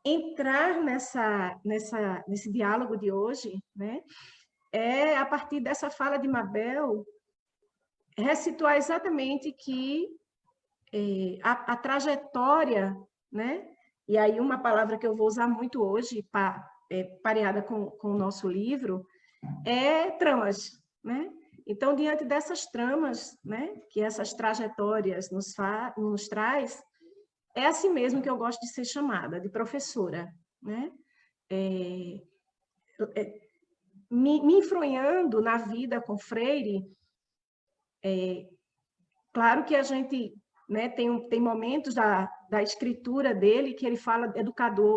Entrar nesse diálogo de hoje, né, é, a partir dessa fala de Mabel, ressituar exatamente que a trajetória, né, e aí uma palavra que eu vou usar muito hoje, pareada com o nosso livro, é tramas, né? Então, diante dessas tramas, né, que essas trajetórias nos traz, é assim mesmo que eu gosto de ser chamada, de professora, né? Me enfronhando na vida com Freire, claro que a gente, né, tem momentos da escritura dele que ele fala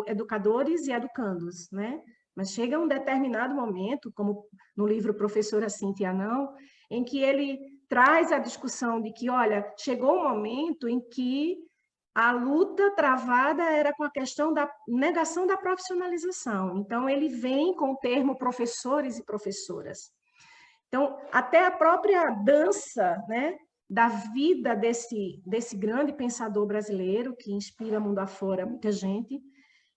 educadores e educandos, né? Mas chega um determinado momento, como no livro Professora Cíntia Não, em que ele traz a discussão de que, olha, chegou um momento em que a luta travada era com a questão da negação da profissionalização. Então, ele vem com o termo professores e professoras. Então, até a própria dança, né, da vida desse grande pensador brasileiro, que inspira mundo afora muita gente,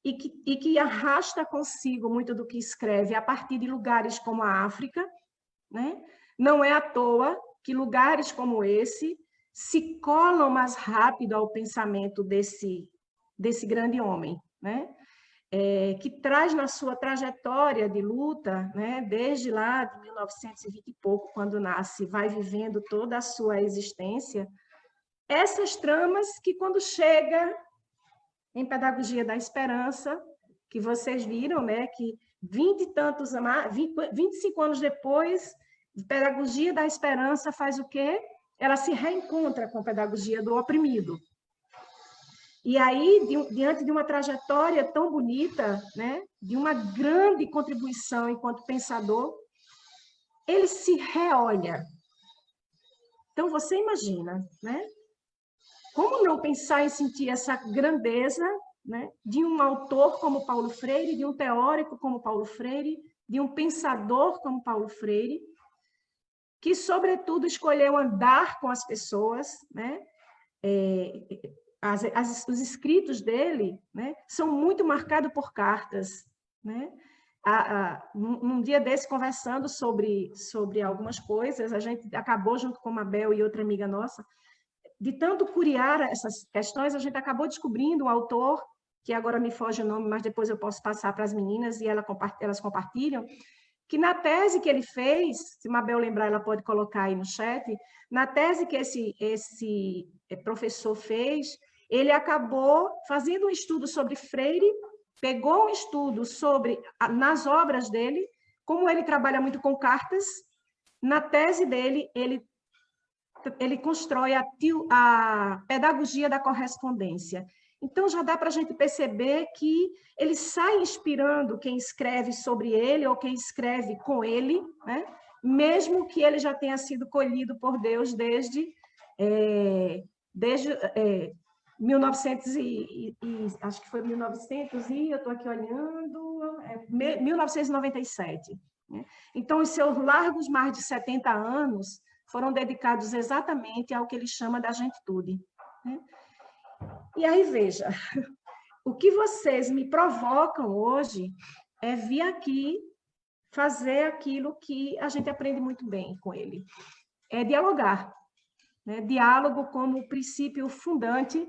e que arrasta consigo muito do que escreve a partir de lugares como a África, né? Não é à toa que lugares como esse se colam mais rápido ao pensamento desse grande homem, né? Que traz na sua trajetória de luta, né, desde lá de 1920 e pouco, quando nasce, vai vivendo toda a sua existência, essas tramas que, quando chega em Pedagogia da Esperança, que vocês viram, né, que 25 anos depois, Pedagogia da Esperança faz o quê? Ela se reencontra com a Pedagogia do Oprimido. E aí, diante de uma trajetória tão bonita, né, de uma grande contribuição enquanto pensador, ele se reolha. Então, você imagina, né? Como não pensar em sentir essa grandeza, né, de um autor como Paulo Freire, de um teórico como Paulo Freire, de um pensador como Paulo Freire, que, sobretudo, escolheu andar com as pessoas, né? Os escritos dele, né, são muito marcados por cartas, né? Num dia desse, conversando sobre algumas coisas, a gente acabou, junto com a Mabel e outra amiga nossa, de tanto curiar essas questões, a gente acabou descobrindo um autor, que agora me foge o nome, mas depois eu posso passar para as meninas e elas compartilham, que na tese que ele fez, se Mabel lembrar, ela pode colocar aí no chat, na tese que esse professor fez, ele acabou fazendo um estudo sobre Freire, pegou um estudo sobre, nas obras dele, como ele trabalha muito com cartas, na tese dele, ele constrói a pedagogia da correspondência. Então, já dá para a gente perceber que ele sai inspirando quem escreve sobre ele ou quem escreve com ele, né? Mesmo que ele já tenha sido colhido por Deus desde 1900 acho que foi 1900 e eu estou aqui olhando, 1997. Né? Então, os seus largos mais de 70 anos foram dedicados exatamente ao que ele chama da gentude. Né? E aí, veja, o que vocês me provocam hoje é vir aqui fazer aquilo que a gente aprende muito bem com ele. É dialogar. Né? Diálogo como princípio fundante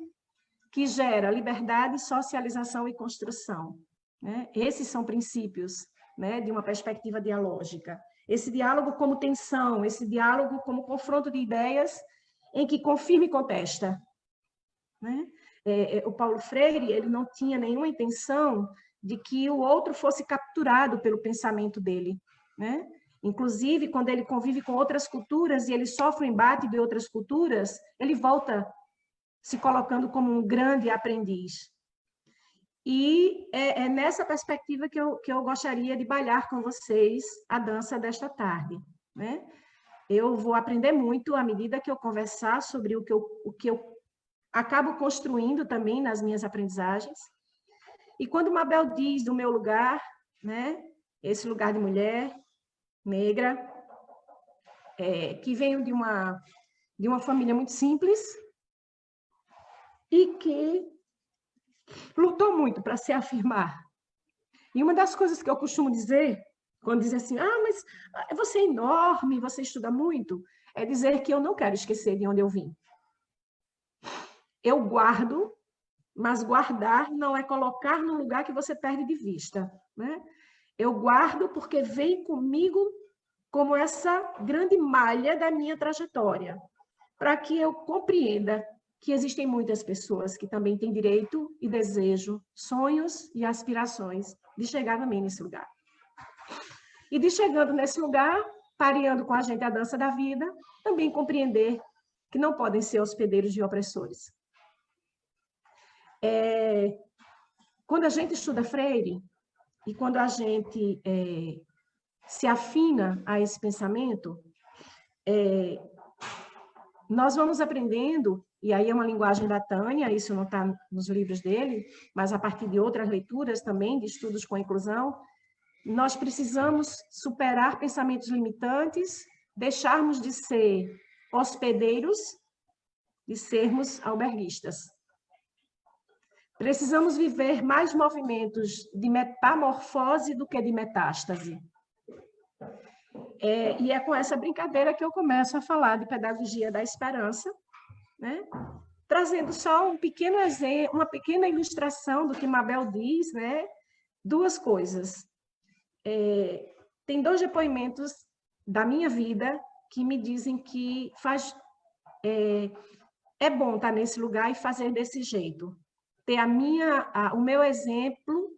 que gera liberdade, socialização e construção. Né? Esses são princípios, né, de uma perspectiva dialógica. Esse diálogo como tensão, esse diálogo como confronto de ideias em que confirma e contesta. Né? O Paulo Freire, ele não tinha nenhuma intenção de que o outro fosse capturado pelo pensamento dele. Né? Inclusive, quando ele convive com outras culturas e ele sofre o embate de outras culturas, ele volta se colocando como um grande aprendiz. E é nessa perspectiva que eu gostaria de bailar com vocês a dança desta tarde. Né? Eu vou aprender muito à medida que eu conversar sobre o que eu acabo construindo também nas minhas aprendizagens. E quando Mabel diz do meu lugar, né, esse lugar de mulher negra, que venho de uma família muito simples e que lutou muito para se afirmar. E uma das coisas que eu costumo dizer, quando dizem assim, mas você é enorme, você estuda muito, é dizer que eu não quero esquecer de onde eu vim. Eu guardo, mas guardar não é colocar num lugar que você perde de vista, né? Eu guardo porque vem comigo como essa grande malha da minha trajetória, para que eu compreenda que existem muitas pessoas que também têm direito e desejo, sonhos e aspirações de chegar também nesse lugar. E de chegando nesse lugar, pareando com a gente a dança da vida, também compreender que não podem ser hospedeiros de opressores. Quando a gente estuda Freire, e quando a gente se afina a esse pensamento, nós vamos aprendendo, e aí é uma linguagem da Tânia, isso não está nos livros dele, mas a partir de outras leituras também, de estudos com a inclusão, nós precisamos superar pensamentos limitantes, deixarmos de ser hospedeiros e sermos alberguistas. Precisamos viver mais movimentos de metamorfose do que de metástase. E é com essa brincadeira que eu começo a falar de pedagogia da esperança, né? Trazendo só um pequeno exemplo, uma pequena ilustração do que Mabel diz, né? Duas coisas. Tem 2 depoimentos da minha vida que me dizem que é bom estar nesse lugar e fazer desse jeito. Ter o meu exemplo,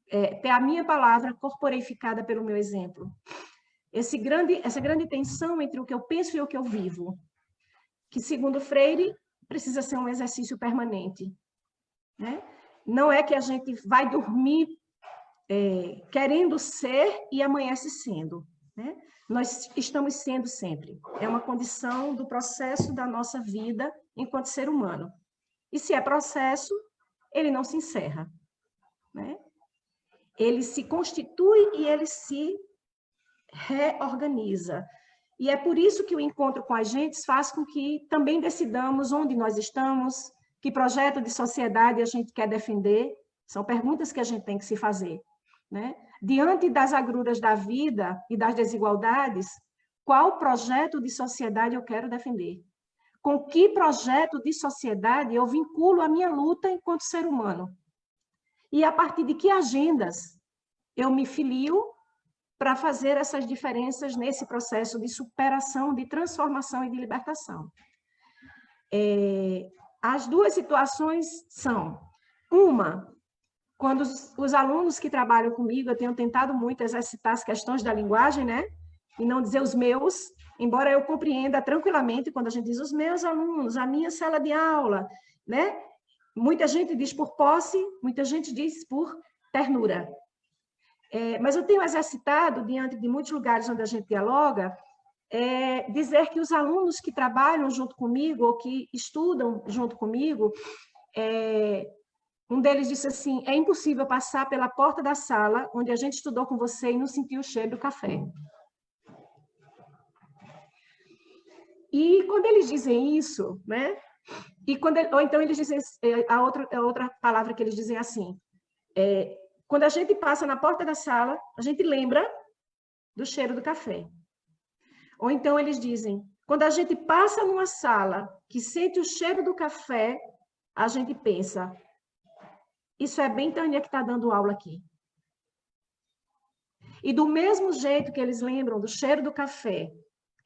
ter a minha palavra corporificada pelo meu exemplo. Essa grande tensão entre o que eu penso e o que eu vivo, que, segundo Freire, precisa ser um exercício permanente, né? Não é que a gente vai dormir querendo ser e amanhece sendo, né? Nós estamos sendo sempre. É uma condição do processo da nossa vida enquanto ser humano. E se é processo, ele não se encerra, né? Ele se constitui e ele se reorganiza. E é por isso que o encontro com as gentes faz com que também decidamos onde nós estamos, que projeto de sociedade a gente quer defender. São perguntas que a gente tem que se fazer, né? Diante das agruras da vida e das desigualdades, qual projeto de sociedade eu quero defender? Com que projeto de sociedade eu vinculo a minha luta enquanto ser humano? E a partir de que agendas eu me filio para fazer essas diferenças nesse processo de superação, de transformação e de libertação? As 2 situações são: uma, quando os alunos que trabalham comigo, eu tenho tentado muito exercitar as questões da linguagem, né? E não dizer os meus, embora eu compreenda tranquilamente quando a gente diz os meus alunos, a minha sala de aula, né? Muita gente diz por posse, muita gente diz por ternura. Mas eu tenho exercitado, diante de muitos lugares onde a gente dialoga, dizer que os alunos que trabalham junto comigo, ou que estudam junto comigo, um deles disse assim: é impossível passar pela porta da sala onde a gente estudou com você e não sentir o cheiro do café. E quando eles dizem isso, né? Ou então eles dizem, a outra palavra que eles dizem assim: quando a gente passa na porta da sala, a gente lembra do cheiro do café. Ou então eles dizem: quando a gente passa numa sala que sente o cheiro do café, a gente pensa: isso é bem Tânia que está dando aula aqui. E do mesmo jeito que eles lembram do cheiro do café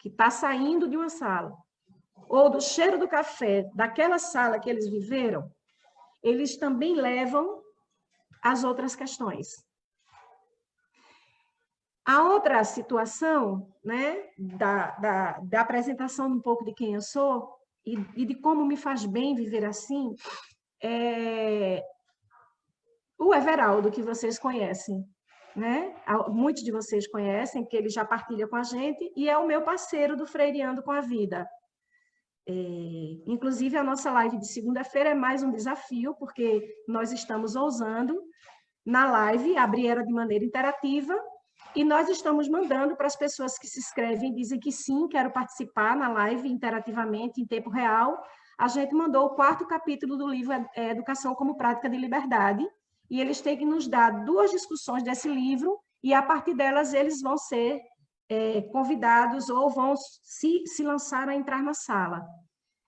que está saindo de uma sala, ou do cheiro do café daquela sala que eles viveram, eles também levam as outras questões. A outra situação, né, da apresentação um pouco de quem eu sou e de como me faz bem viver assim, é o Everaldo, que vocês conhecem, né? Muitos de vocês conhecem, porque ele já partilha com a gente, e é o meu parceiro do Freireando com a Vida. Inclusive, a nossa live de segunda-feira é mais um desafio, porque nós estamos ousando, na live, abrir ela de maneira interativa, E nós estamos mandando para as pessoas que se inscrevem e dizem que sim, quero participar na live interativamente, em tempo real. A gente mandou o 4º capítulo do livro Educação como Prática de Liberdade, e eles têm que nos dar 2 discussões desse livro, e a partir delas eles vão ser convidados ou vão se lançar a entrar na sala.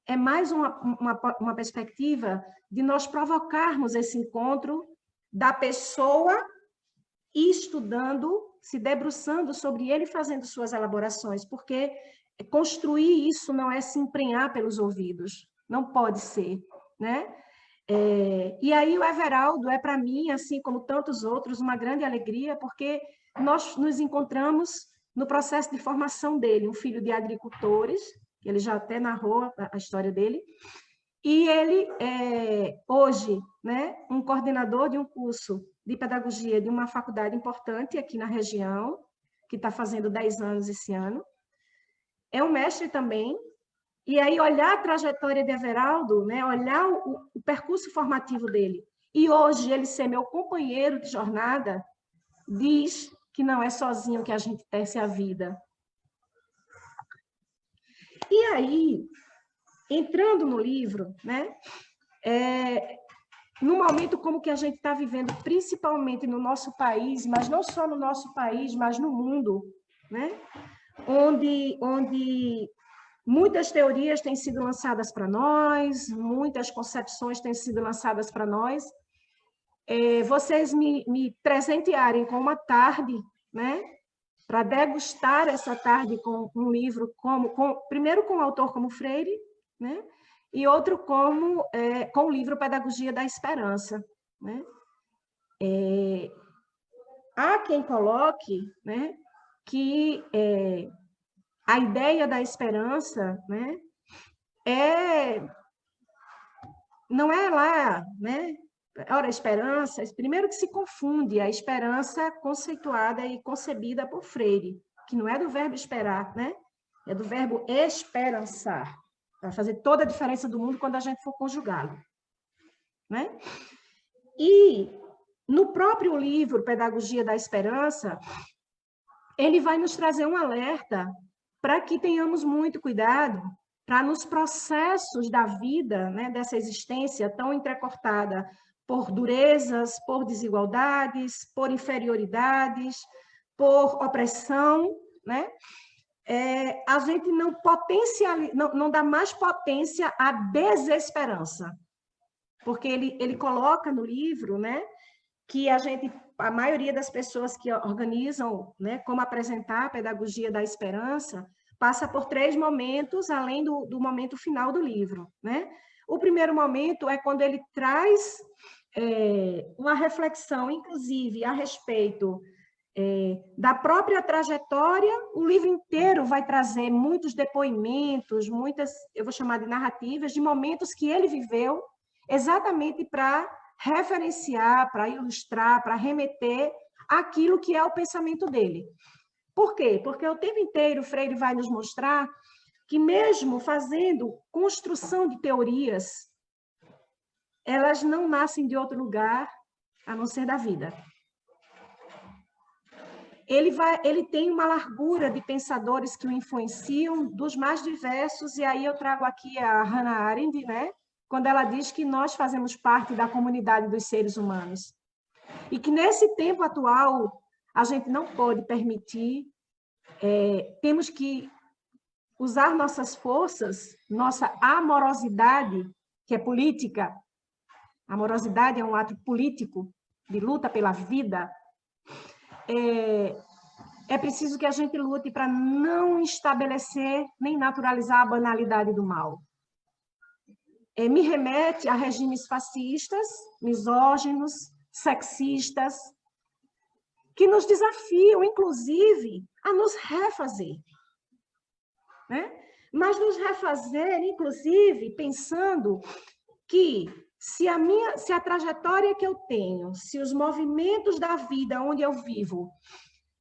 É mais uma perspectiva de nós provocarmos esse encontro da pessoa estudando, se debruçando sobre ele, fazendo suas elaborações, porque construir isso não é se emprenhar pelos ouvidos, não pode ser, né? E aí o Everaldo é, para mim, assim como tantos outros, uma grande alegria, porque nós nos encontramos no processo de formação dele, um filho de agricultores, ele já até narrou a história dele, e ele hoje, né, um coordenador de um curso de pedagogia de uma faculdade importante aqui na região, que está fazendo 10 anos esse ano, é um mestre também. E aí olhar a trajetória de Everaldo, né, olhar o percurso formativo dele, e hoje ele ser meu companheiro de jornada, diz que não é sozinho que a gente tece a vida. E aí, entrando no livro, né, num momento como que a gente está vivendo, principalmente no nosso país, mas não só no nosso país, mas no mundo, né, onde muitas teorias têm sido lançadas para nós, muitas concepções têm sido lançadas para nós. Vocês me presentearem com uma tarde, né, para degustar essa tarde com um livro, primeiro com o autor como Freire, né, e outro com o livro Pedagogia da Esperança. Né? Há quem coloque, né, que a ideia da esperança, né, não é lá, né? Ora, a esperança, primeiro que se confunde a esperança conceituada e concebida por Freire, que não é do verbo esperar, né? É do verbo esperançar. Vai fazer toda a diferença do mundo quando a gente for conjugá-lo. Né? E no próprio livro Pedagogia da Esperança, ele vai nos trazer um alerta para que tenhamos muito cuidado para nos processos da vida, né, dessa existência tão entrecortada por durezas, por desigualdades, por inferioridades, por opressão, né? A gente não dá mais potência à desesperança, porque ele coloca no livro, né, que a maioria das pessoas que organizam, né, como apresentar a pedagogia da esperança, passa por 3 momentos, além do momento final do livro. Né? O primeiro momento é quando ele traz uma reflexão, inclusive, a respeito da própria trajetória. O livro inteiro vai trazer muitos depoimentos, muitas, eu vou chamar de narrativas, de momentos que ele viveu, exatamente para referenciar, para ilustrar, para remeter aquilo que é o pensamento dele. Por quê? Porque o tempo inteiro o Freire vai nos mostrar que mesmo fazendo construção de teorias, elas não nascem de outro lugar a não ser da vida. Ele tem uma largura de pensadores que o influenciam, dos mais diversos, e aí eu trago aqui a Hannah Arendt, né? Quando ela diz que nós fazemos parte da comunidade dos seres humanos. E que nesse tempo atual, a gente não pode permitir, temos que usar nossas forças, nossa amorosidade, que é política. A amorosidade é um ato político, de luta pela vida. É preciso que a gente lute para não estabelecer nem naturalizar a banalidade do mal. Me remete a regimes fascistas, misóginos, sexistas, que nos desafiam, inclusive, a nos refazer. Né? Mas nos refazer, inclusive, pensando que se a trajetória que eu tenho, se os movimentos da vida onde eu vivo,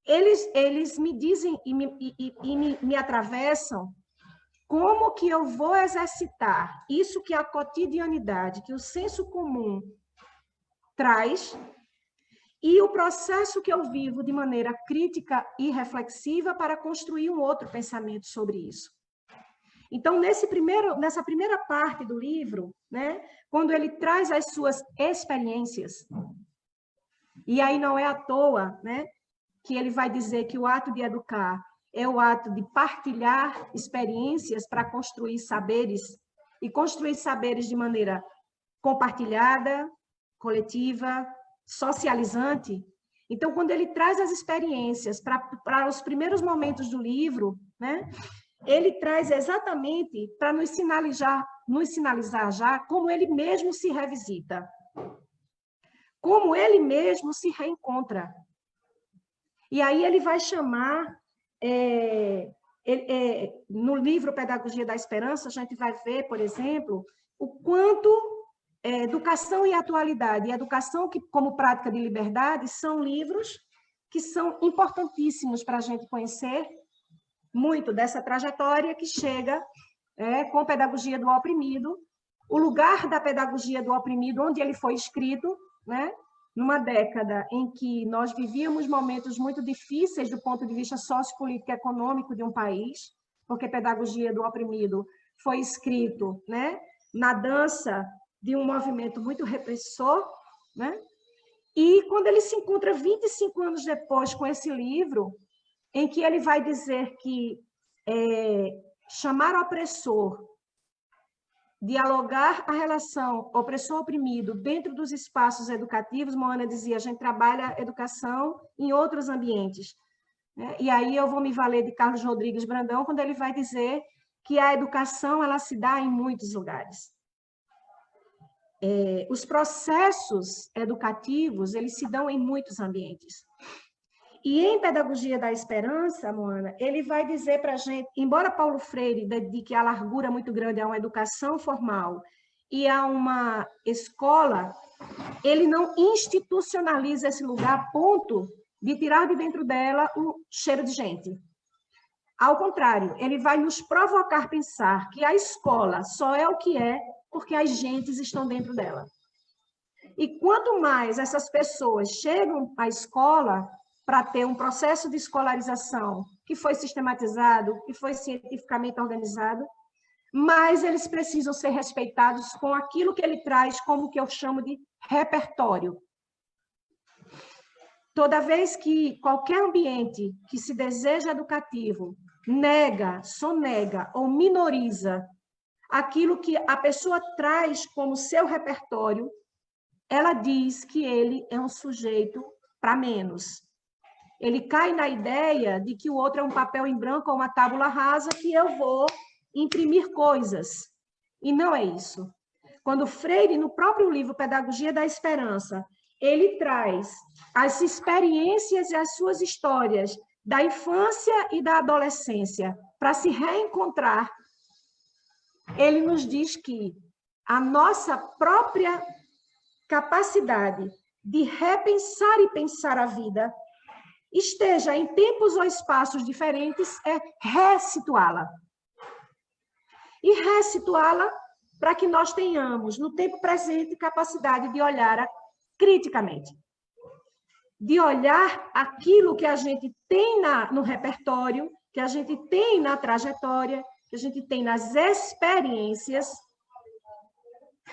eles me dizem e me atravessam, como que eu vou exercitar isso que a cotidianidade, que o senso comum traz, e o processo que eu vivo de maneira crítica e reflexiva para construir um outro pensamento sobre isso. Então, nessa primeira parte do livro, né, quando ele traz as suas experiências, e aí não é à toa, né, que ele vai dizer que o ato de educar é o ato de partilhar experiências para construir saberes, e construir saberes de maneira compartilhada, coletiva, socializante. Então, quando ele traz as experiências para os primeiros momentos do livro, né, ele traz exatamente para nos sinalizar já como ele mesmo se revisita, como ele mesmo se reencontra. E aí ele vai chamar, no livro Pedagogia da Esperança, a gente vai ver, por exemplo, o quanto Educação e Atualidade e Educação como Prática de Liberdade são livros que são importantíssimos para a gente conhecer muito dessa trajetória que chega com Pedagogia do Oprimido, o lugar da pedagogia do oprimido, onde ele foi escrito, né? Numa década em que nós vivíamos momentos muito difíceis do ponto de vista sociopolítico e econômico de um país, porque Pedagogia do Oprimido foi escrito, né, na dança de um movimento muito repressor, né? E quando ele se encontra 25 anos depois com esse livro, em que ele vai dizer que chamar opressor, dialogar a relação opressor-oprimido dentro dos espaços educativos, Moana dizia, a gente trabalha educação em outros ambientes. Né? E aí eu vou me valer de Carlos Rodrigues Brandão, quando ele vai dizer que a educação ela se dá em muitos lugares. Os processos educativos, eles se dão em muitos ambientes. E em Pedagogia da Esperança, Moana, ele vai dizer para a gente, embora Paulo Freire dedique a largura muito grande a uma educação formal e a uma escola, ele não institucionaliza esse lugar a ponto de tirar de dentro dela o cheiro de gente. Ao contrário, ele vai nos provocar a pensar que a escola só é o que é porque as gentes estão dentro dela. E quanto mais essas pessoas chegam à escola para ter um processo de escolarização que foi sistematizado, que foi cientificamente organizado, mas eles precisam ser respeitados com aquilo que ele traz como o que eu chamo de repertório. Toda vez que qualquer ambiente que se deseja educativo nega, sonega ou minoriza aquilo que a pessoa traz como seu repertório, ela diz que ele é um sujeito para menos. Ele cai na ideia de que o outro é um papel em branco ou uma tábula rasa que eu vou imprimir coisas. E não é isso. Quando Freire, no próprio livro Pedagogia da Esperança, ele traz as experiências e as suas histórias da infância e da adolescência para se reencontrar, ele nos diz que a nossa própria capacidade de repensar e pensar a vida, esteja em tempos ou espaços diferentes, é ressituá-la. E ressituá-la para que nós tenhamos, no tempo presente, capacidade de olhar criticamente. De olhar aquilo que a gente tem no repertório, que a gente tem na trajetória, que a gente tem nas experiências,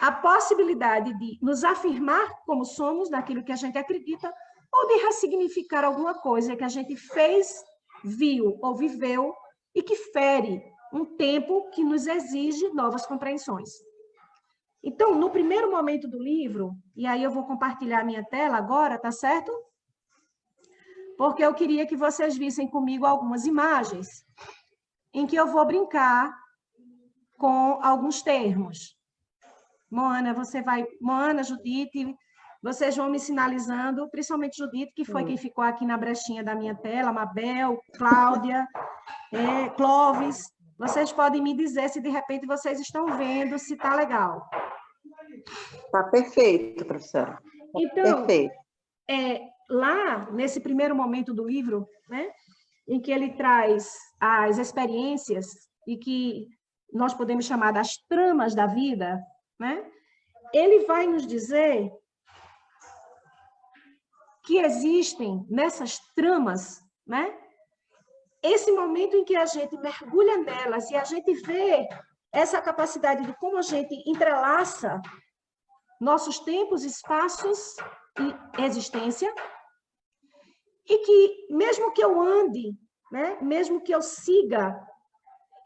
a possibilidade de nos afirmar como somos, naquilo que a gente acredita, ou de ressignificar alguma coisa que a gente fez, viu ou viveu e que fere um tempo que nos exige novas compreensões. Então, no primeiro momento do livro, e aí eu vou compartilhar minha tela agora, tá certo? Porque eu queria que vocês vissem comigo algumas imagens em que eu vou brincar com alguns termos. Moana, Moana, Judite, vocês vão me sinalizando, principalmente Judite, que foi quem ficou aqui na brechinha da minha tela, Mabel, Cláudia, Clóvis. Vocês podem me dizer se de repente vocês estão vendo, se está legal. Está perfeito, professora. Então, perfeito. Lá, nesse primeiro momento do livro, né, em que ele traz as experiências e que nós podemos chamar das tramas da vida, né, ele vai nos dizer que existem nessas tramas, né? Esse momento em que a gente mergulha nelas e a gente vê essa capacidade de como a gente entrelaça nossos tempos, espaços e existência, e que mesmo que eu ande, né, mesmo que eu siga,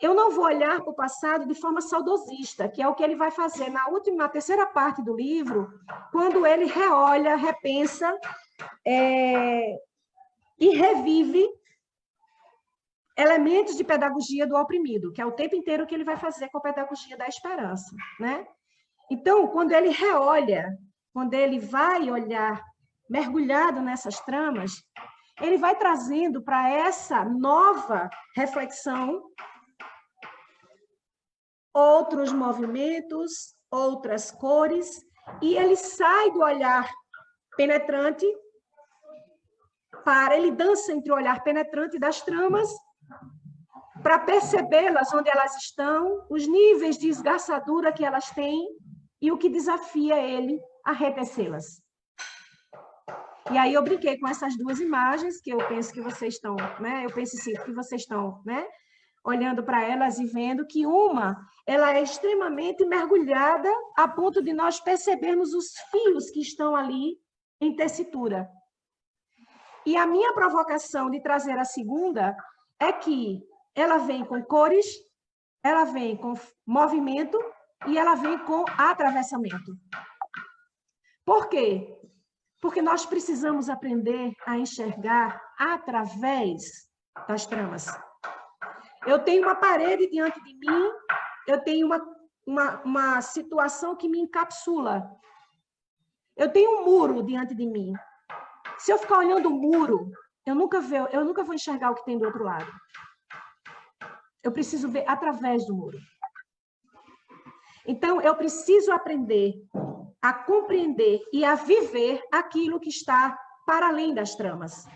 eu não vou olhar para o passado de forma saudosista, que é o que ele vai fazer na terceira parte do livro, quando ele reolha, repensa e revive elementos de pedagogia do oprimido, que é o tempo inteiro que ele vai fazer com a pedagogia da esperança, né? Então, quando ele reolha, quando ele vai olhar mergulhado nessas tramas, ele vai trazendo para essa nova reflexão outros movimentos, outras cores, e ele sai do olhar penetrante ele dança entre o olhar penetrante das tramas para percebê-las onde elas estão, os níveis de esgarçadura que elas têm e o que desafia ele a retecê-las. E aí eu brinquei com essas duas imagens, que eu penso que vocês estão, né? Eu penso sim, que vocês estão, né? Olhando para elas e vendo que ela é extremamente mergulhada a ponto de nós percebermos os fios que estão ali em tessitura. E a minha provocação de trazer a segunda é que ela vem com cores, ela vem com movimento e ela vem com atravessamento. Por quê? Porque nós precisamos aprender a enxergar através das tramas. Eu tenho uma parede diante de mim, eu tenho uma situação que me encapsula. Eu tenho um muro diante de mim. Se eu ficar olhando o muro, eu nunca vou enxergar o que tem do outro lado. Eu preciso ver através do muro. Então, eu preciso aprender a compreender e a viver aquilo que está para além das tramas.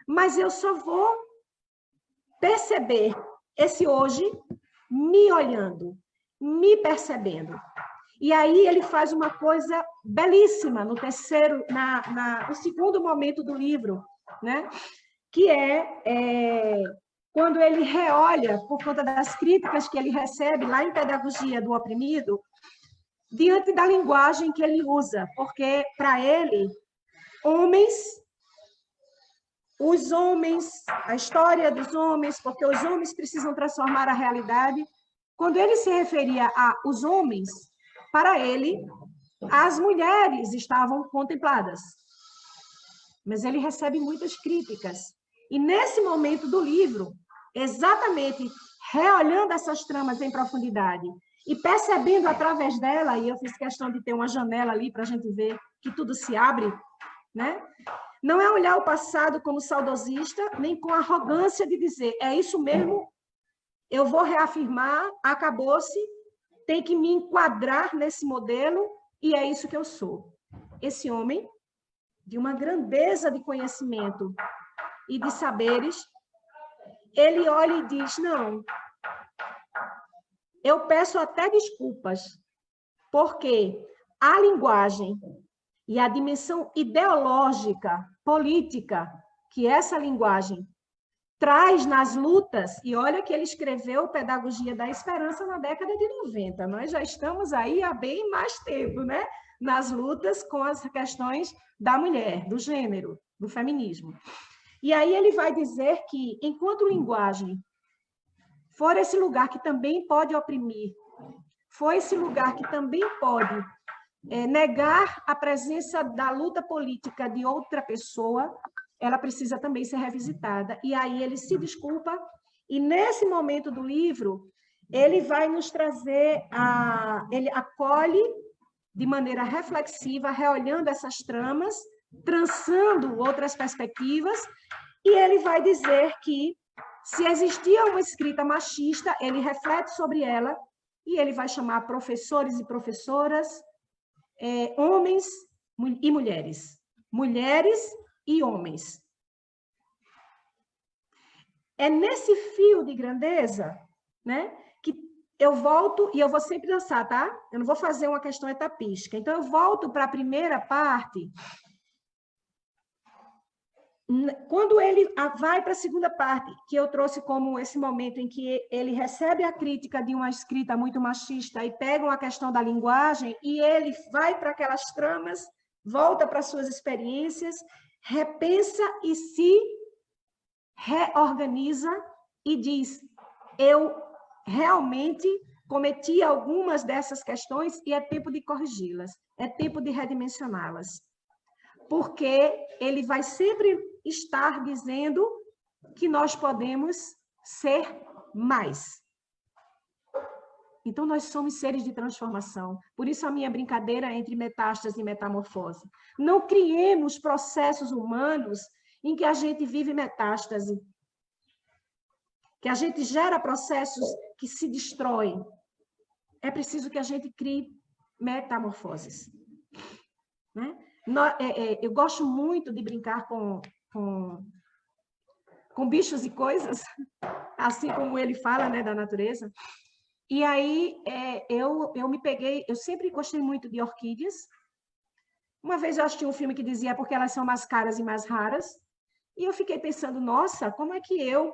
Mas eu só vou perceber esse hoje me olhando, me percebendo. E aí ele faz uma coisa belíssima no no segundo momento do livro, né? Que quando ele reolha, por conta das críticas que ele recebe lá em Pedagogia do Oprimido, diante da linguagem que ele usa, porque, para ele, os homens, a história dos homens, porque os homens precisam transformar a realidade. Quando ele se referia aos homens, para ele, as mulheres estavam contempladas. Mas ele recebe muitas críticas. E nesse momento do livro, exatamente reolhando essas tramas em profundidade e percebendo através dela, e eu fiz questão de ter uma janela ali para a gente ver que tudo se abre, né? Não é olhar o passado como saudosista, nem com arrogância de dizer, é isso mesmo, eu vou reafirmar, acabou-se, tem que me enquadrar nesse modelo, e é isso que eu sou. Esse homem, de uma grandeza de conhecimento e de saberes, ele olha e diz, não, eu peço até desculpas, porque a linguagem e a dimensão ideológica, política, que essa linguagem traz nas lutas, e olha que ele escreveu Pedagogia da Esperança na década de 90, nós já estamos aí há bem mais tempo, né? Nas lutas com as questões da mulher, do gênero, do feminismo. E aí ele vai dizer que, enquanto linguagem for esse lugar que também pode oprimir, for esse lugar que também pode negar a presença da luta política de outra pessoa, ela precisa também ser revisitada. E aí ele se desculpa, e nesse momento do livro, ele vai nos trazer, ele acolhe de maneira reflexiva, reolhando essas tramas, trançando outras perspectivas, e ele vai dizer que, se existia uma escrita machista, ele reflete sobre ela, e ele vai chamar professores e professoras, homens e mulheres e homens. É nesse fio de grandeza, né, que eu volto, e eu vou sempre dançar, tá? Eu não vou fazer uma questão etapística. Então, eu volto para a primeira parte, Quando ele vai para a segunda parte, que eu trouxe como esse momento em que ele recebe a crítica de uma escrita muito machista e pega uma questão da linguagem, e ele vai para aquelas tramas, volta para suas experiências, repensa e se reorganiza e diz: eu realmente cometi algumas dessas questões e é tempo de corrigi-las, é tempo de redimensioná-las. Porque ele vai sempre estar dizendo que nós podemos ser mais. Então, nós somos seres de transformação. Por isso, a minha brincadeira entre metástase e metamorfose. Não criemos processos humanos em que a gente vive metástase, que a gente gera processos que se destroem. É preciso que a gente crie metamorfoses. Né? Eu gosto muito de brincar com bichos e coisas, assim como ele fala, né, da natureza. E aí eu me peguei, eu sempre gostei muito de orquídeas. Uma vez eu assisti um filme que dizia porque elas são mais caras e mais raras, e eu fiquei pensando, nossa, como é que eu,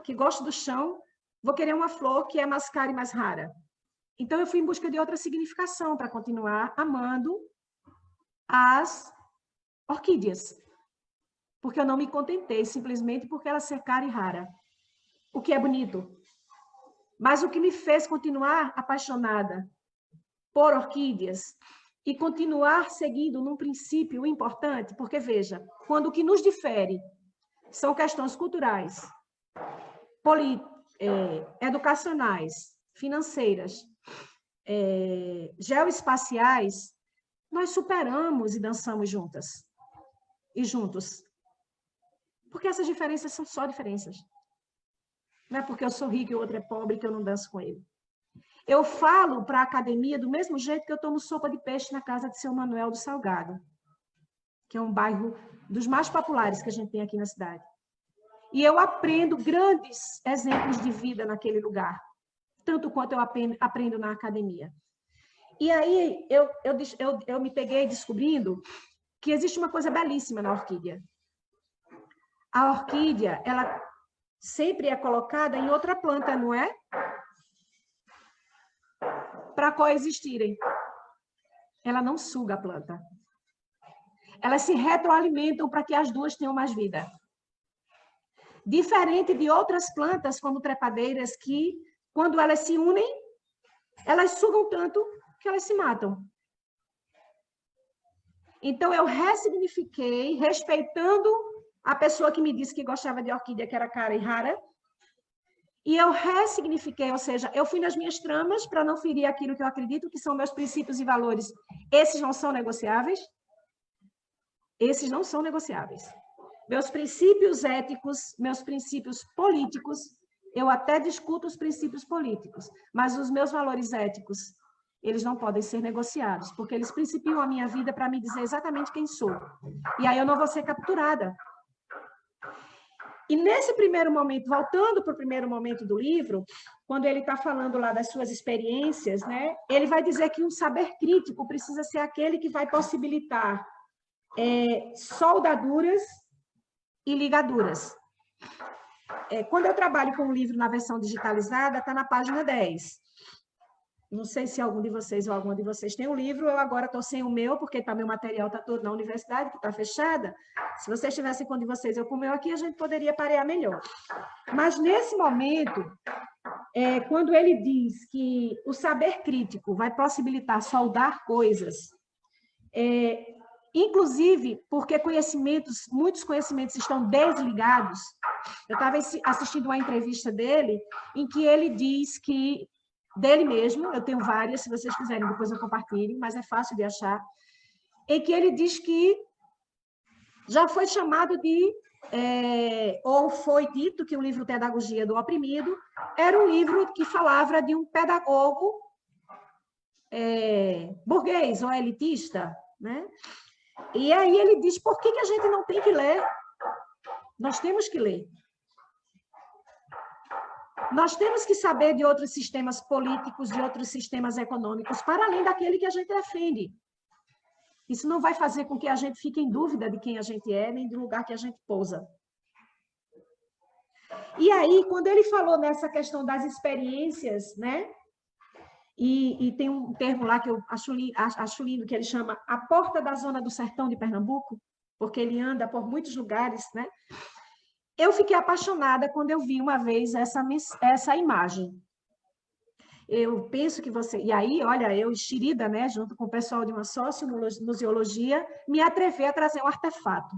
que gosto do chão, vou querer uma flor que é mais cara e mais rara? Então eu fui em busca de outra significação para continuar amando as orquídeas, porque eu não me contentei simplesmente porque ela ser cara e rara, o que é bonito. Mas o que me fez continuar apaixonada por orquídeas e continuar seguindo num princípio importante, porque, veja, quando o que nos difere são questões culturais, educacionais, financeiras, geoespaciais, nós superamos e dançamos juntas e juntos. Porque essas diferenças são só diferenças. Não é porque eu sou rica e o outro é pobre que eu não danço com ele. Eu falo para a academia do mesmo jeito que eu tomo sopa de peixe na casa de seu Manuel do Salgado, que é um bairro dos mais populares que a gente tem aqui na cidade. E eu aprendo grandes exemplos de vida naquele lugar, tanto quanto eu aprendo na academia. E aí eu me peguei descobrindo que existe uma coisa belíssima na orquídea. A orquídea, ela sempre é colocada em outra planta, não é? Para coexistirem. Ela não suga a planta. Elas se retroalimentam para que as duas tenham mais vida. Diferente de outras plantas, como trepadeiras, que, quando elas se unem, elas sugam tanto que elas se matam. Então, eu ressignifiquei, respeitando a pessoa que me disse que gostava de orquídea, que era cara e rara, e eu ressignifiquei, ou seja, eu fui nas minhas tramas para não ferir aquilo que eu acredito que são meus princípios e valores. Esses não são negociáveis? Esses não são negociáveis. Meus princípios éticos, meus princípios políticos, eu até discuto os princípios políticos, mas os meus valores éticos, eles não podem ser negociados, porque eles principiam a minha vida para me dizer exatamente quem sou. E aí eu não vou ser capturada. E nesse primeiro momento, voltando para o primeiro momento do livro, quando ele está falando lá das suas experiências, né, ele vai dizer que um saber crítico precisa ser aquele que vai possibilitar soldaduras e ligaduras. Quando eu trabalho com um livro na versão digitalizada, está na página 10. Não sei se algum de vocês ou alguma de vocês tem um livro, eu agora estou sem o meu, porque meu material está todo na universidade, que está fechada. Se vocês tivessem com um de vocês, eu com o meu aqui, a gente poderia parear melhor. Mas, nesse momento, quando ele diz que o saber crítico vai possibilitar soldar coisas, inclusive porque muitos conhecimentos estão desligados. Eu estava assistindo uma entrevista dele, em que ele diz que dele mesmo, eu tenho várias, se vocês quiserem, depois eu compartilho, mas é fácil de achar, em que ele diz que já foi chamado de, ou foi dito que o livro Pedagogia do Oprimido era um livro que falava de um pedagogo burguês ou elitista, né? E aí ele diz, por que a gente não tem que ler? Nós temos que ler. Nós temos que saber de outros sistemas políticos, de outros sistemas econômicos, para além daquele que a gente defende. Isso não vai fazer com que a gente fique em dúvida de quem a gente é, nem do lugar que a gente pousa. E aí, quando ele falou nessa questão das experiências, né? E tem um termo lá que eu acho lindo, que ele chama a porta da zona do sertão de Pernambuco, porque ele anda por muitos lugares, né? Eu fiquei apaixonada quando eu vi uma vez essa imagem. Eu penso que você... E aí, olha, eu, enxerida, né, junto com o pessoal de uma sociomuseologia, me atrevi a trazer um artefato.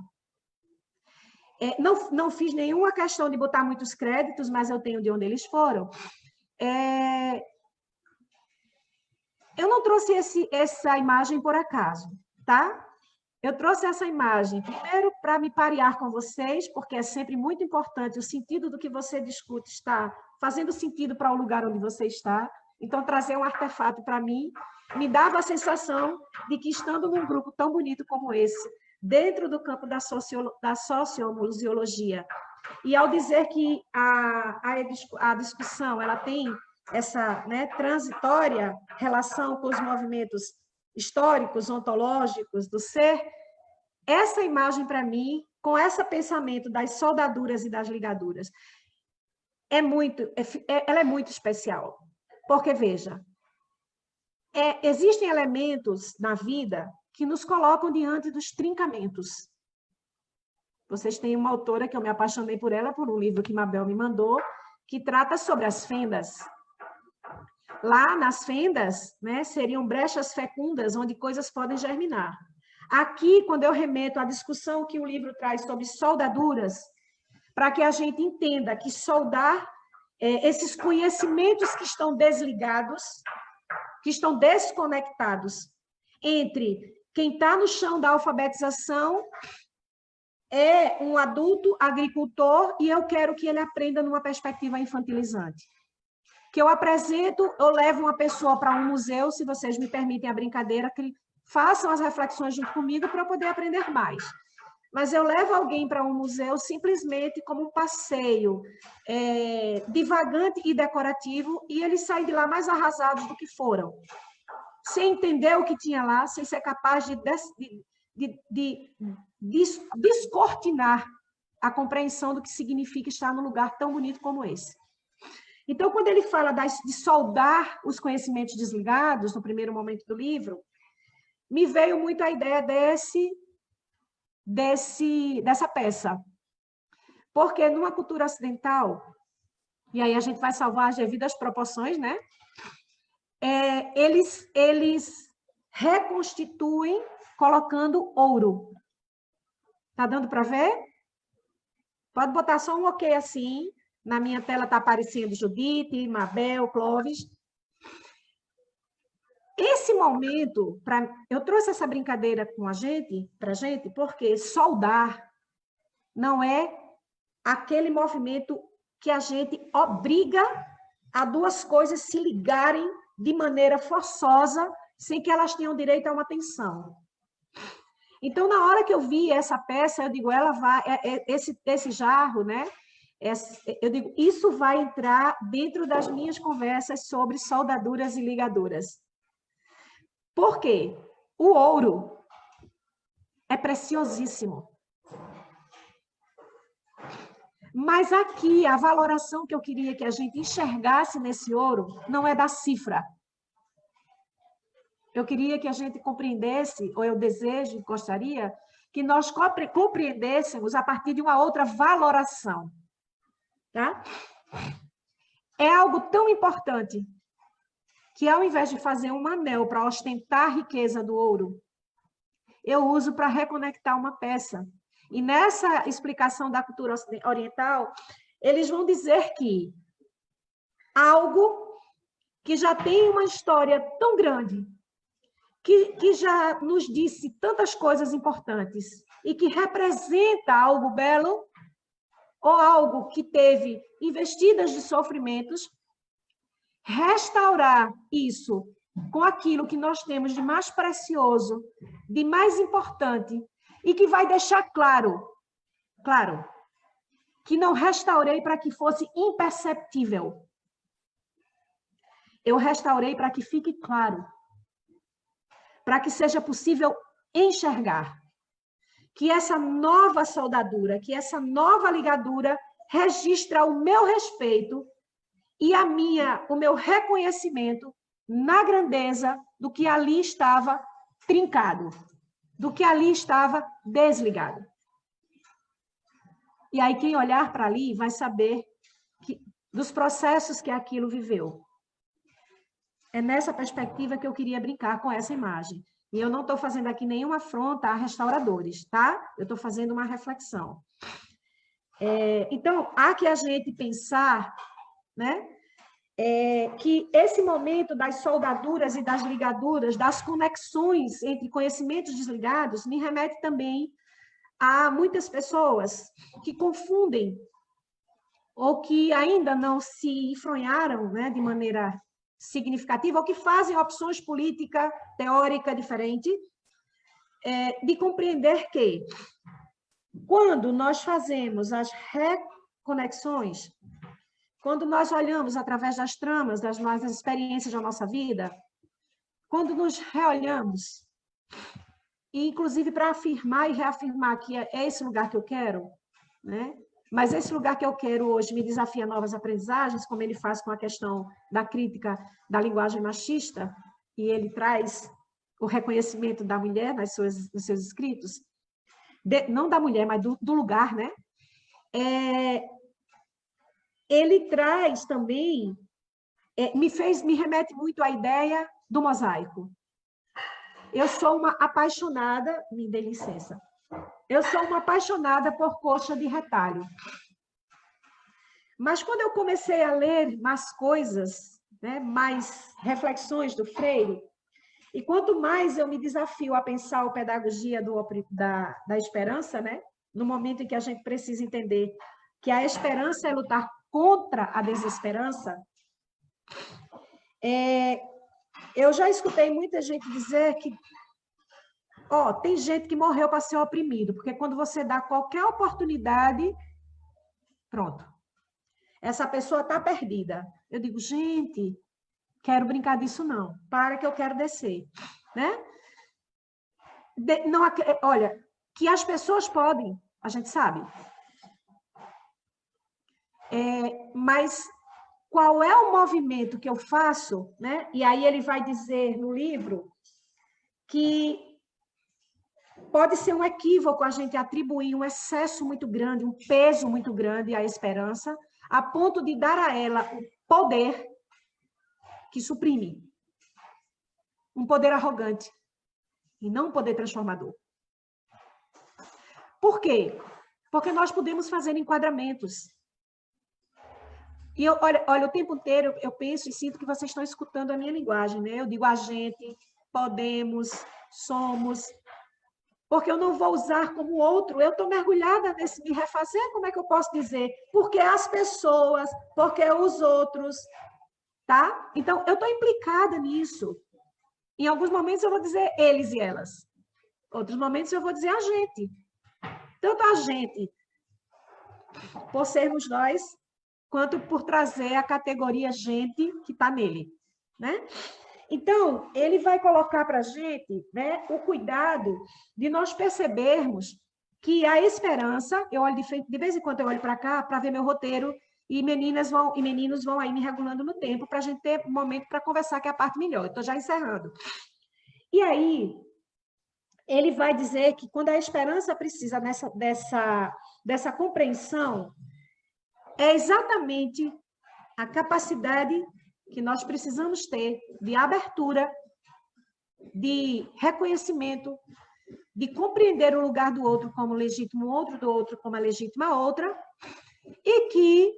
Não fiz nenhuma questão de botar muitos créditos, mas eu tenho de onde eles foram. Eu não trouxe essa imagem por acaso, tá? Eu trouxe essa imagem, primeiro, para me parear com vocês, porque é sempre muito importante o sentido do que você discute estar fazendo sentido para o lugar onde você está. Então, trazer um artefato para mim me dava a sensação de que, estando num grupo tão bonito como esse, dentro do campo da sociomuseologia, e ao dizer que a discussão ela tem essa, né, transitória relação com os movimentos históricos, ontológicos do ser, essa imagem, para mim, com esse pensamento das soldaduras e das ligaduras, ela é muito especial. Porque, veja, existem elementos na vida que nos colocam diante dos trincamentos. Vocês têm uma autora que eu me apaixonei por ela, por um livro que Mabel me mandou, que trata sobre as fendas. Lá nas fendas, né, seriam brechas fecundas onde coisas podem germinar. Aqui, quando eu remeto à discussão que o livro traz sobre soldaduras, para que a gente entenda que soldar esses conhecimentos que estão desligados, que estão desconectados entre quem está no chão da alfabetização é um adulto agricultor e eu quero que ele aprenda numa perspectiva infantilizante. Que eu apresento, eu levo uma pessoa para um museu, se vocês me permitem a brincadeira, que façam as reflexões junto comigo para eu poder aprender mais. Mas eu levo alguém para um museu simplesmente como um passeio divagante e decorativo, e eles saem de lá mais arrasados do que foram. Sem entender o que tinha lá, sem ser capaz de descortinar a compreensão do que significa estar num lugar tão bonito como esse. Então, quando ele fala de soldar os conhecimentos desligados, no primeiro momento do livro, me veio muito a ideia dessa peça. Porque numa cultura ocidental, e aí a gente vai salvar as devidas proporções, né? Eles reconstituem colocando ouro. Tá dando para ver? Pode botar só um ok assim. Na minha tela está aparecendo Judite, Mabel, Clóvis. Esse momento, eu trouxe essa brincadeira para a gente, porque soldar não é aquele movimento que a gente obriga a duas coisas se ligarem de maneira forçosa, sem que elas tenham direito a uma tensão. Então, na hora que eu vi essa peça, eu digo, ela vai, esse jarro, né? Eu digo, isso vai entrar dentro das minhas conversas sobre soldaduras e ligaduras. Por quê? O ouro é preciosíssimo. Mas aqui, a valoração que eu queria que a gente enxergasse nesse ouro não é da cifra. Eu queria que a gente compreendesse, ou eu desejo, gostaria, que nós compreendêssemos a partir de uma outra valoração. Tá? É algo tão importante que, ao invés de fazer um anel para ostentar a riqueza do ouro, eu uso para reconectar uma peça. E nessa explicação da cultura oriental, eles vão dizer que algo que já tem uma história tão grande, que já nos disse tantas coisas importantes e que representa algo belo, ou algo que teve investidas de sofrimentos, restaurar isso com aquilo que nós temos de mais precioso, de mais importante, e que vai deixar claro, que não restaurei para que fosse imperceptível. Eu restaurei para que fique claro, para que seja possível enxergar que essa nova soldadura, que essa nova ligadura registra o meu respeito e o meu reconhecimento na grandeza do que ali estava trincado, do que ali estava desligado. E aí quem olhar para ali vai saber dos processos que aquilo viveu. É nessa perspectiva que eu queria brincar com essa imagem. E eu não estou fazendo aqui nenhuma afronta a restauradores, tá? Eu estou fazendo uma reflexão. Então, há que a gente pensar, né, que esse momento das soldaduras e das ligaduras, das conexões entre conhecimentos desligados, me remete também a muitas pessoas que confundem ou que ainda não se enfronharam, né, de maneira significativa, ou que fazem opções política, teórica diferente, de compreender que, quando nós fazemos as reconexões, quando nós olhamos através das tramas, das nossas experiências da nossa vida, quando nos reolhamos, e inclusive para afirmar e reafirmar que é esse lugar que eu quero, né? Mas esse lugar que eu quero hoje me desafia a novas aprendizagens, como ele faz com a questão da crítica da linguagem machista, e ele traz o reconhecimento da mulher nos seus escritos, não da mulher, mas do lugar, né? Ele traz também, me remete muito à ideia do mosaico. Eu sou uma apaixonada, me dê licença, eu sou uma apaixonada por coxa de retalho. Mas quando eu comecei a ler mais coisas, né, mais reflexões do Freire, e quanto mais eu me desafio a pensar a pedagogia da esperança, né, no momento em que a gente precisa entender que a esperança é lutar contra a desesperança, eu já escutei muita gente dizer que tem gente que morreu para ser oprimido, porque quando você dá qualquer oportunidade, pronto, essa pessoa está perdida. Eu digo, gente, quero brincar disso não, para que eu quero descer, né? Não, olha, que as pessoas podem, a gente sabe, mas qual é o movimento que eu faço, né? E aí ele vai dizer no livro que pode ser um equívoco a gente atribuir um excesso muito grande, um peso muito grande à esperança, a ponto de dar a ela o poder que suprime. Um poder arrogante e não um poder transformador. Por quê? Porque nós podemos fazer enquadramentos. E olha, o tempo inteiro eu penso e sinto que vocês estão escutando a minha linguagem, né? Eu digo a gente, podemos, somos, porque eu não vou usar como outro, eu estou mergulhada nesse me refazer, como é que eu posso dizer? Porque as pessoas, porque os outros, tá? Então, eu estou implicada nisso. Em alguns momentos eu vou dizer eles e elas. Outros momentos eu vou dizer a gente. Tanto a gente, por sermos nós, quanto por trazer a categoria gente que está nele, né? Então, ele vai colocar para a gente, né, o cuidado de nós percebermos que a esperança, eu olho de vez em quando eu olho para cá para ver meu roteiro e meninos vão aí me regulando no tempo para a gente ter um momento para conversar, que é a parte melhor. Estou já encerrando. E aí, ele vai dizer que quando a esperança precisa dessa compreensão, é exatamente a capacidade que nós precisamos ter de abertura, de reconhecimento, de compreender o lugar do outro como legítimo, o outro do outro como a legítima outra, e que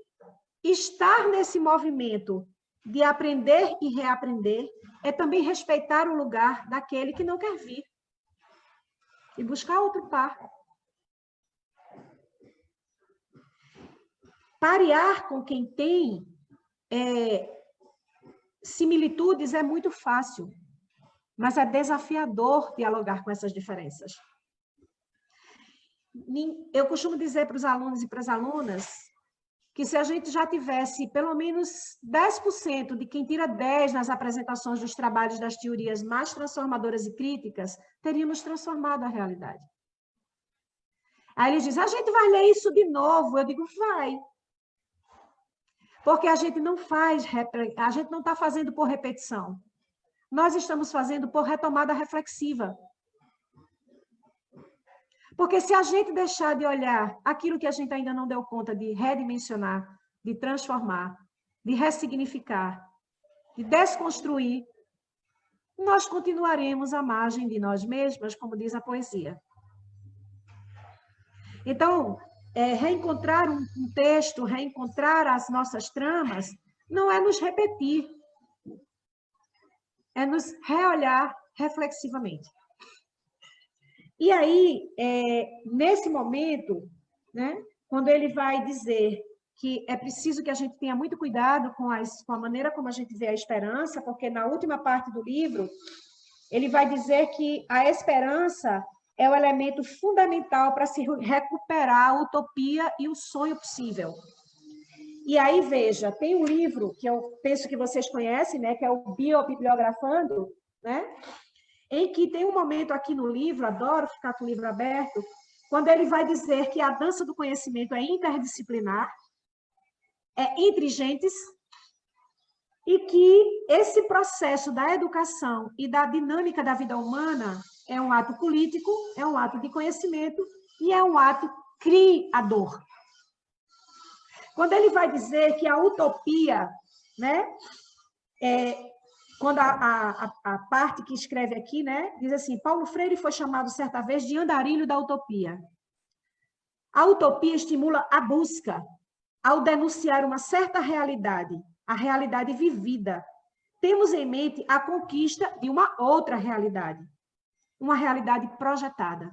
estar nesse movimento de aprender e reaprender é também respeitar o lugar daquele que não quer vir e buscar outro par. Parear com quem tem similitudes é muito fácil, mas é desafiador dialogar com essas diferenças. Eu costumo dizer para os alunos e para as alunas que se a gente já tivesse pelo menos 10% de quem tira 10 nas apresentações dos trabalhos das teorias mais transformadoras e críticas, teríamos transformado a realidade. Aí eles dizem, a gente vai ler isso de novo. Eu digo, vai. Porque a gente não está fazendo por repetição. Nós estamos fazendo por retomada reflexiva. Porque se a gente deixar de olhar aquilo que a gente ainda não deu conta de redimensionar, de transformar, de ressignificar, de desconstruir, nós continuaremos à margem de nós mesmas, como diz a poesia. Então, reencontrar um texto, reencontrar as nossas tramas, não é nos repetir, é nos reolhar reflexivamente. E aí, nesse momento, né, quando ele vai dizer que é preciso que a gente tenha muito cuidado com a maneira como a gente vê a esperança, porque na última parte do livro, ele vai dizer que a esperança é o elemento fundamental para se recuperar a utopia e o sonho possível. E aí, veja, tem um livro que eu penso que vocês conhecem, né, que é o Biobibliografando, né, em que tem um momento aqui no livro, adoro ficar com o livro aberto, quando ele vai dizer que a dança do conhecimento é interdisciplinar, é entre gentes, e que esse processo da educação e da dinâmica da vida humana é um ato político, é um ato de conhecimento e é um ato criador. Quando ele vai dizer que a utopia, né, quando a parte que escreve aqui, né, diz assim, Paulo Freire foi chamado certa vez de andarilho da utopia. A utopia estimula a busca ao denunciar uma certa realidade, a realidade vivida. Temos em mente a conquista de uma outra realidade, uma realidade projetada.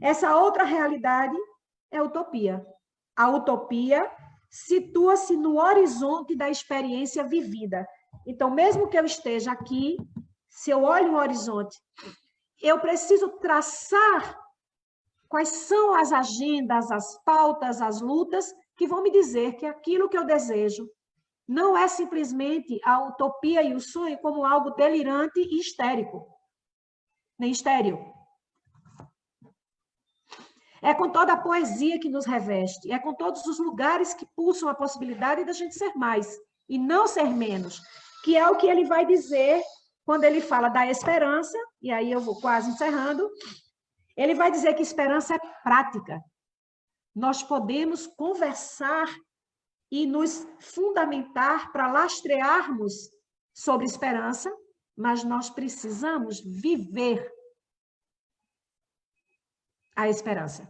Essa outra realidade é a utopia. A utopia situa-se no horizonte da experiência vivida. Então, mesmo que eu esteja aqui, se eu olho um horizonte, eu preciso traçar quais são as agendas, as pautas, as lutas que vão me dizer que aquilo que eu desejo não é simplesmente a utopia e o sonho como algo delirante e histérico, nem estéril. É com toda a poesia que nos reveste, é com todos os lugares que pulsam a possibilidade da gente ser mais e não ser menos, que é o que ele vai dizer quando ele fala da esperança, e aí eu vou quase encerrando, ele vai dizer que esperança é prática. Nós podemos conversar e nos fundamentar para lastrearmos sobre esperança, mas nós precisamos viver a esperança.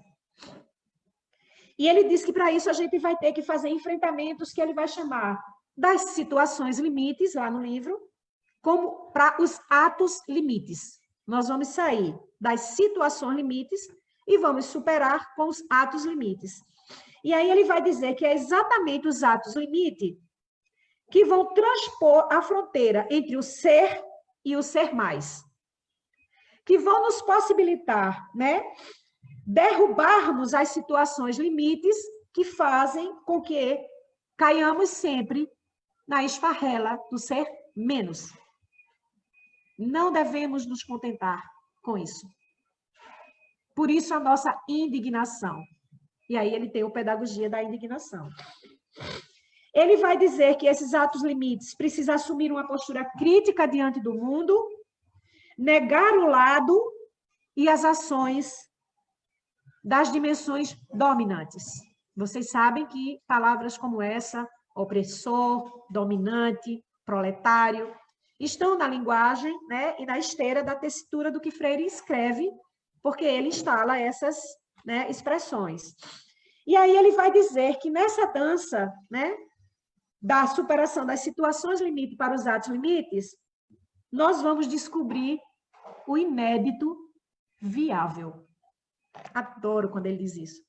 E ele diz que para isso a gente vai ter que fazer enfrentamentos que ele vai chamar das situações limites, lá no livro, como para os atos limites. Nós vamos sair das situações limites e vamos superar com os atos limites. E aí ele vai dizer que é exatamente os atos limite que vão transpor a fronteira entre o ser e o ser mais, que vão nos possibilitar, né, derrubarmos as situações limites que fazem com que caiamos sempre na esfarrela do ser menos. Não devemos nos contentar com isso. Por isso a nossa indignação. E aí ele tem a pedagogia da indignação. Ele vai dizer que esses atos limites precisam assumir uma postura crítica diante do mundo, negar o lado e as ações das dimensões dominantes. Vocês sabem que palavras como essa, opressor, dominante, proletário, estão na linguagem, né, e na esteira da tessitura do que Freire escreve, porque ele instala essas, né, expressões. E aí ele vai dizer que nessa dança, né, da superação das situações limite para os atos limites, nós vamos descobrir o inédito viável. Adoro quando ele diz isso.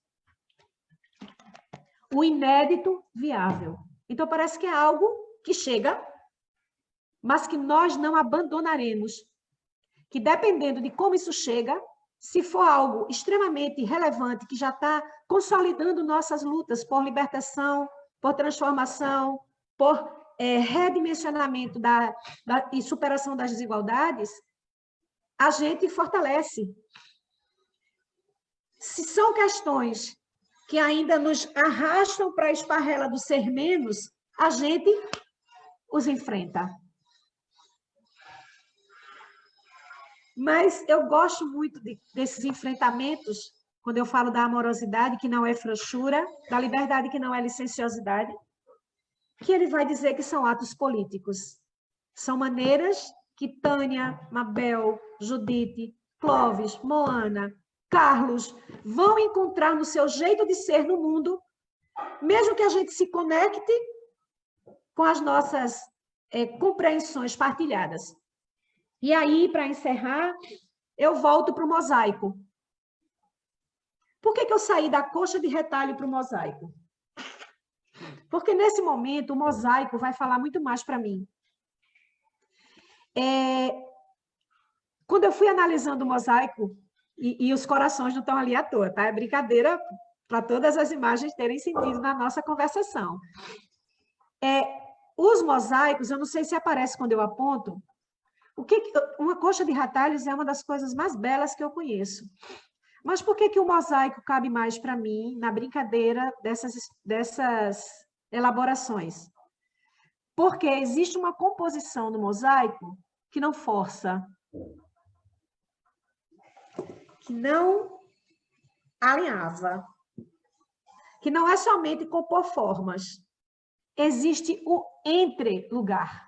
O inédito viável. Então, parece que é algo que chega, mas que nós não abandonaremos. Que dependendo de como isso chega, se for algo extremamente relevante, que já está consolidando nossas lutas por libertação, por transformação, por redimensionamento e superação das desigualdades, a gente fortalece. Se são questões que ainda nos arrastam para a esparrela do ser menos, a gente os enfrenta. Mas eu gosto muito desses enfrentamentos, quando eu falo da amorosidade, que não é frouxura, da liberdade, que não é licenciosidade, que ele vai dizer que são atos políticos. São maneiras que Tânia, Mabel, Judite, Clóvis, Moana, Carlos vão encontrar no seu jeito de ser no mundo, mesmo que a gente se conecte com as nossas compreensões partilhadas. E aí, para encerrar, eu volto para o mosaico. Por que eu saí da coxa de retalho para o mosaico? Porque, nesse momento, o mosaico vai falar muito mais para mim. Quando eu fui analisando o mosaico, e os corações não estão ali à toa, tá? É brincadeira para todas as imagens terem sentido na nossa conversação. Os mosaicos, eu não sei se aparece quando eu aponto, uma coxa de retalhos é uma das coisas mais belas que eu conheço. Mas por que o mosaico cabe mais para mim na brincadeira dessas elaborações? Porque existe uma composição do mosaico que não força, que não alinhava, que não é somente compor formas. Existe o entre-lugar.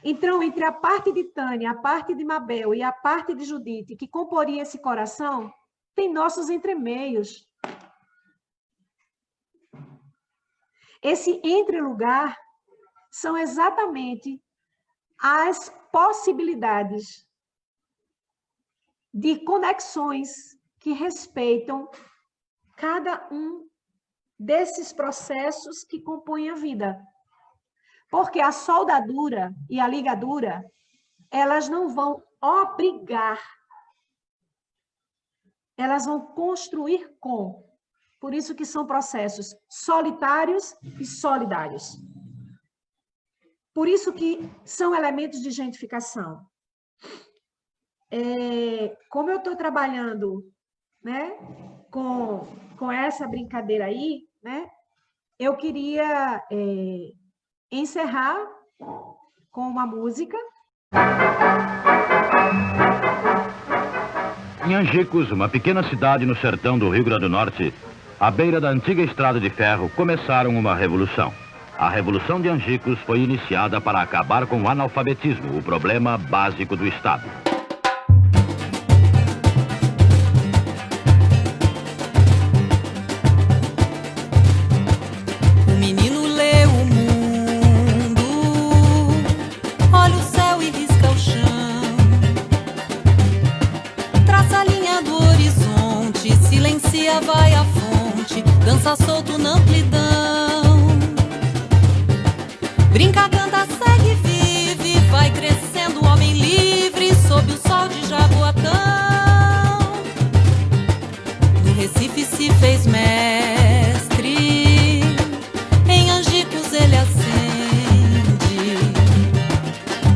Então, entre a parte de Tânia, a parte de Mabel e a parte de Judite, que comporia esse coração, tem nossos entremeios. Esse entre-lugar são exatamente as possibilidades de conexões que respeitam cada um desses processos que compõem a vida. Porque a soldadura e a ligadura, elas não vão obrigar, elas vão construir com. Por isso que são processos solitários e solidários. Por isso que são elementos de identificação. Como eu estou trabalhando, né, com essa brincadeira aí, né, eu queria encerrar com uma música. Em Angicos, uma pequena cidade no sertão do Rio Grande do Norte, à beira da antiga estrada de ferro, começaram uma revolução. A Revolução de Angicos foi iniciada para acabar com o analfabetismo, o problema básico do Estado. Vai à fonte, dança solto na amplidão. Brinca, canta, segue, vive, vai crescendo o homem livre sob o sol de Jaboatão. No Recife se fez mestre, em Angicos ele acende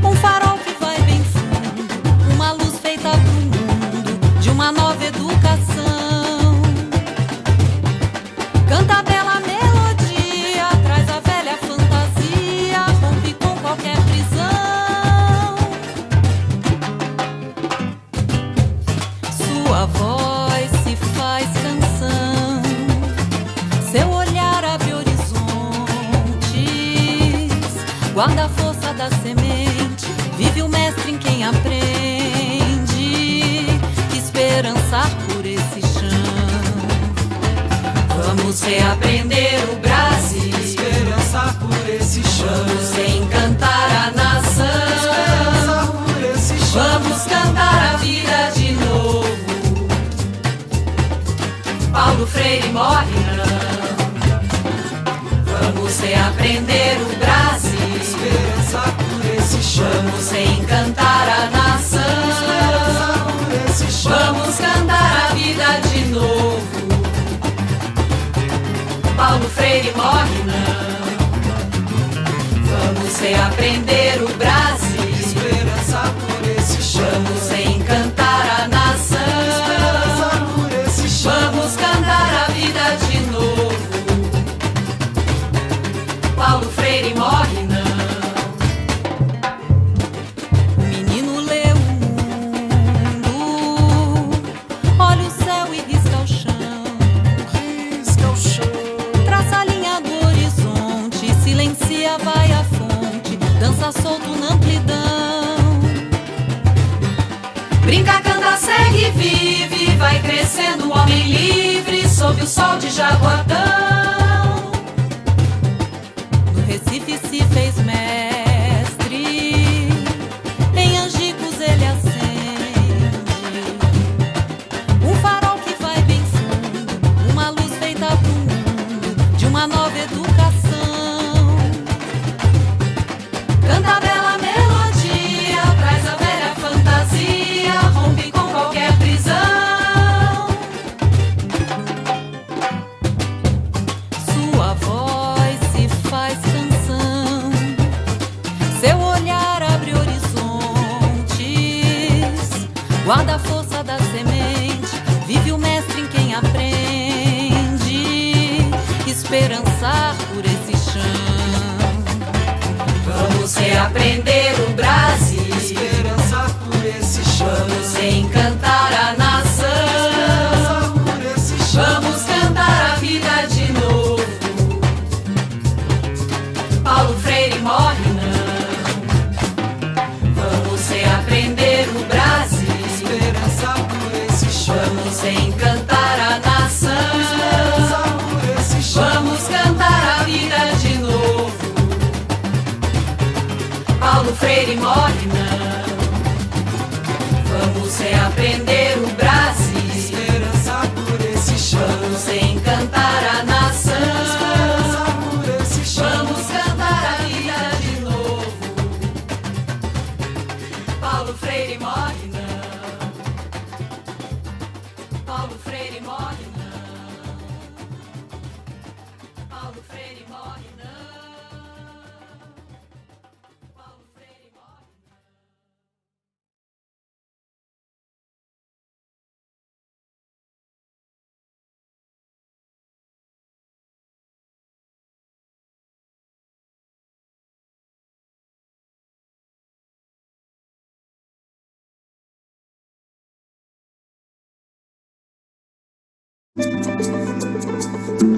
um farol que vai bem fundo, uma luz feita pro mundo de uma nova educação. Canta a bela melodia, traz a velha fantasia, rompe com qualquer prisão. Sua voz se faz canção, seu olhar abre horizontes, guarda a força da semente, vive o mestre em quem aprende, esperançar por esse chão. Vamos reaprender o Brasil, esperançar por esse chão. Vamos reencantar a nação, esperançar por esse chão. Vamos cantar a vida de novo. Paulo Freire morre não. Vamos reaprender o Brasil, esperançar por esse chão. Vamos reencantar a nação, esperançar por esse Freire morre não. Vamos reaprender o Brasil. Esperança por esse chão. Vamos reencantar a nação. Esperança por esse chão. Vamos cantar a vida de novo. Paulo Freire morre não. O menino lê o mundo, olha o céu e risca o chão. Risca o chão. Traça a linha do horizonte, silencia, vai à fonte, dança solto na amplidão. Brinca, canta, segue, vive, vai crescendo o homem livre sob o sol de Jaboatão. No Recife se fez mestre, em Angicos ele acende um farol que vai bem fundo, uma luz feita pro mundo de uma nova educação. Canta a bela melodia, traz a velha fantasia, rompe com qualquer prisão. Sua voz se faz canção, seu olhar abre horizontes, guarda a força da semente, vive o mestre em quem aprende, esperançar por esse chão. Vamos reaprender o Brasil. Esperança por esse chão. Vamos reencantar a nação. Esperança por esse chão. Vamos cantar a vida de novo. Paulo Freire morre não. Vamos reaprender o Brasil. Esperança por esse chão. Vamos reencantar a nação. Esperança por esse chão. Vamos cantar a vida de novo. Paulo Freire morre não. Vamos reaprender o Brasil. Esperança por esse chão. Vamos reencantar a nação. Esperança por esse chão. Vamos cantar a vida de novo. Paulo Freire morre não. Paulo Freire morre não. Paulo Freire morre não. Paulo Freire morre não.